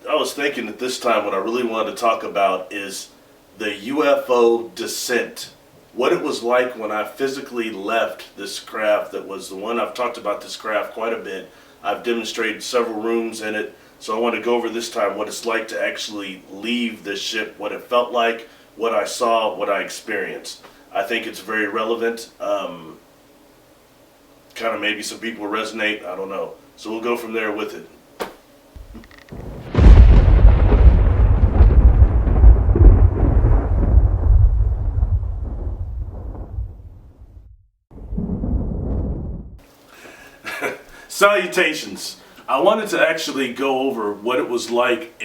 I was thinking at this time what I really wanted to talk about is the UFO descent. What it was like when I physically left this craft that was the one. I've talked about this craft quite a bit. I've demonstrated several rooms in it. So I want to go over this time what it's like to actually leave this ship, what it felt like, what I saw, what I experienced. I think it's very relevant. Kind of maybe some people resonate, I don't know. So we'll go from there with it. Salutations. I wanted to actually go over what it was like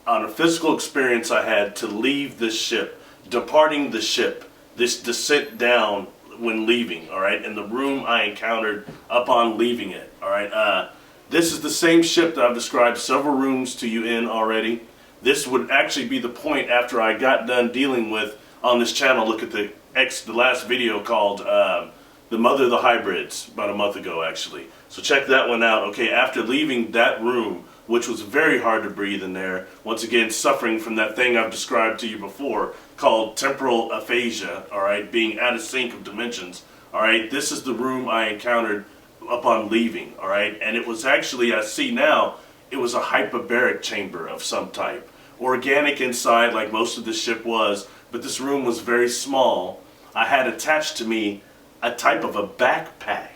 on a physical experience I had to leave this ship, departing the ship, this descent down when leaving, all right, and the room I encountered upon leaving it, all right. This is the same ship that I've described several rooms to you in already. This would actually be the point after I got done dealing with on this channel. Look at the last video called The Mother of the Hybrids, about a month ago actually. So check that one out. Okay, after leaving that room, which was very hard to breathe in there, once again suffering from that thing I've described to you before called temporal aphasia, all right, being out of sync of dimensions, all right, this is the room I encountered upon leaving, all right, and it was actually, I see now, it was a hyperbaric chamber of some type. Organic inside like most of the ship was, but this room was very small. I had attached to me a type of a backpack.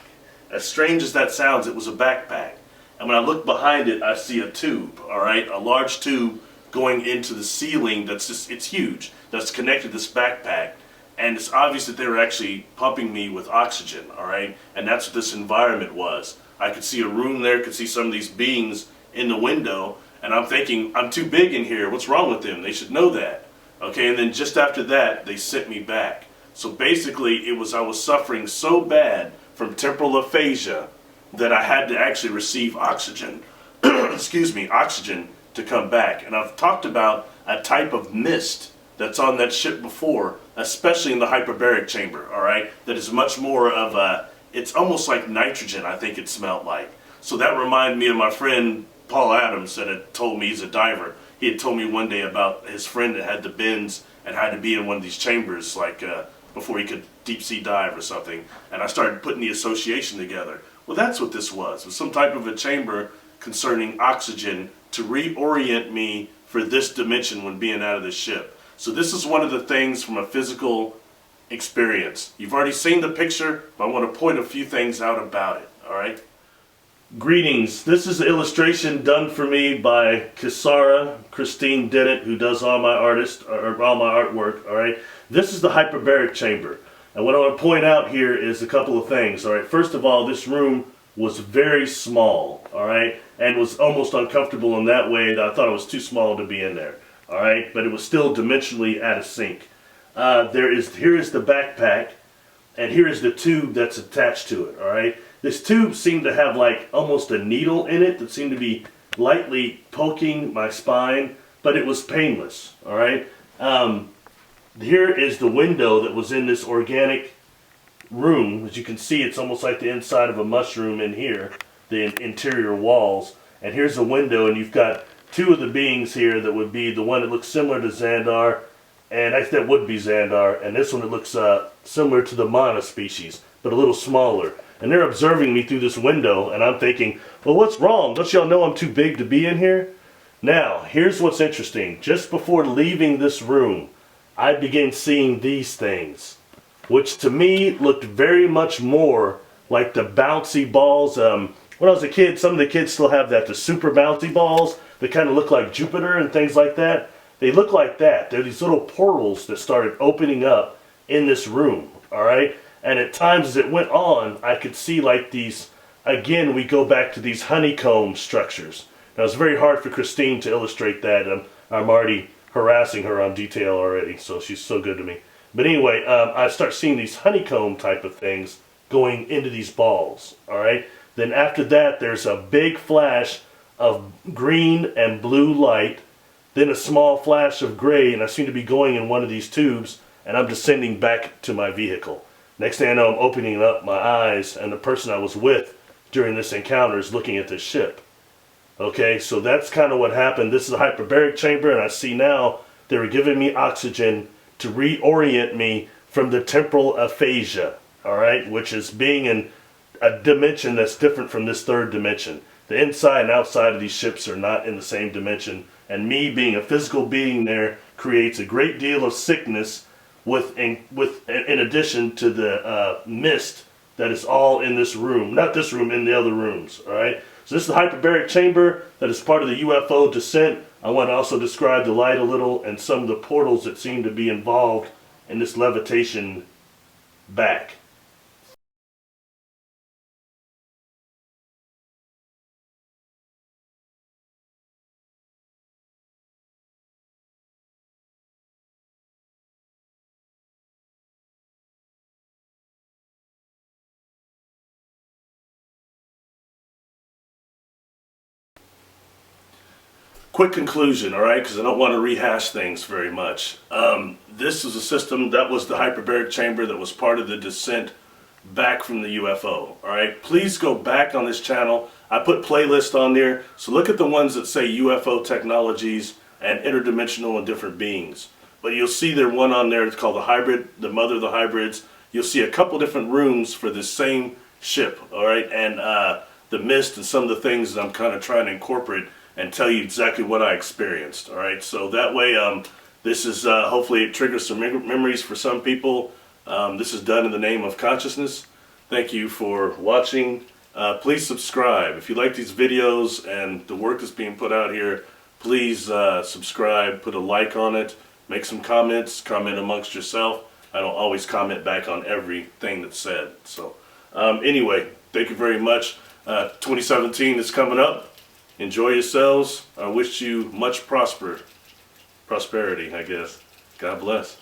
As strange as that sounds, it was a backpack. And when I look behind it, I see a tube, all right? A large tube going into the ceiling that's just, it's huge, that's connected to this backpack. And it's obvious that they were actually pumping me with oxygen, all right? And that's what this environment was. I could see a room there, could see some of these beings in the window, and I'm thinking, I'm too big in here, what's wrong with them? They should know that, okay? And then just after that, they sent me back. So basically, I was suffering so bad from temporal aphasia that I had to actually receive oxygen, excuse me, oxygen to come back. And I've talked about a type of mist that's on that ship before, especially in the hyperbaric chamber, all right, that is much more of a, it's almost like nitrogen, I think it smelled like. So that reminded me of my friend Paul Adams that had told me, he's a diver. He had told me one day about his friend that had the bends and had to be in one of these chambers like before he could deep sea dive or something. And I started putting the association together. Well, that's what this was. It was some type of a chamber concerning oxygen to reorient me for this dimension when being out of the ship. So this is one of the things from a physical experience. You've already seen the picture, but I want to point a few things out about it, all right? Greetings. This is an illustration done for me by Christine Dennett, who does all my all my artwork, all right? This is the hyperbaric chamber. And what I want to point out here is a couple of things, all right? First of all, this room was very small, all right? And was almost uncomfortable in that way that I thought it was too small to be in there, all right? But it was still dimensionally out of sync. Here is the backpack, and here is the tube that's attached to it, all right? This tube seemed to have like almost a needle in it that seemed to be lightly poking my spine, but it was painless, all right? Here is the window that was in this organic room. As you can see, it's almost like the inside of a mushroom in here, the interior walls. And here's a window, and you've got two of the beings here that would be the one that looks similar to Xandar, and I think that would be Xandar, and this one that looks similar to the Mana species, but a little smaller. And they're observing me through this window, and I'm thinking, well, what's wrong? Don't y'all know I'm too big to be in here? Now, here's what's interesting. Just before leaving this room, I began seeing these things, which to me looked very much more like the bouncy balls. When I was a kid, some of the kids still have that, the super bouncy balls that kind of look like Jupiter and things like that. They look like that. They're these little portals that started opening up in this room, all right? And at times as it went on, I could see like these, again, we go back to these honeycomb structures. Now it's very hard for Christine to illustrate that. I'm already harassing her on detail already, so she's so good to me. But anyway, I start seeing these honeycomb type of things going into these balls, all right? Then after that, there's a big flash of green and blue light, then a small flash of gray, and I seem to be going in one of these tubes, and I'm descending back to my vehicle. Next thing I know, I'm opening up my eyes, and the person I was with during this encounter is looking at this ship. Okay, so that's kind of what happened. This is a hyperbaric chamber, and I see now they were giving me oxygen to reorient me from the temporal aphasia, all right, which is being in a dimension that's different from this third dimension. The inside and outside of these ships are not in the same dimension, and me being a physical being there creates a great deal of sickness in addition to the mist that is all in this room, not this room, in the other rooms, all right? So this is the hyperbaric chamber that is part of the UFO descent. I want to also describe the light a little and some of the portals that seem to be involved in this levitation back. Quick conclusion, all right, because I don't want to rehash things very much. This is a system that was the hyperbaric chamber that was part of the descent back from the UFO, all right? Please go back on this channel. I put playlists on there, so look at the ones that say UFO technologies and interdimensional and different beings. But you'll see there's one on there, it's called the hybrid, the mother of the hybrids. You'll see a couple different rooms for this same ship, all right? And the mist and some of the things that I'm kind of trying to incorporate and tell you exactly what I experienced, all right? So that way, this is, hopefully it triggers some memories for some people. This is done in the name of consciousness. Thank you for watching. Please subscribe. If you like these videos and the work that's being put out here, please subscribe, put a like on it, make some comments, comment amongst yourself. I don't always comment back on everything that's said. So anyway, thank you very much. 2017 is coming up. Enjoy yourselves. I wish you much prosperity, I guess. God bless.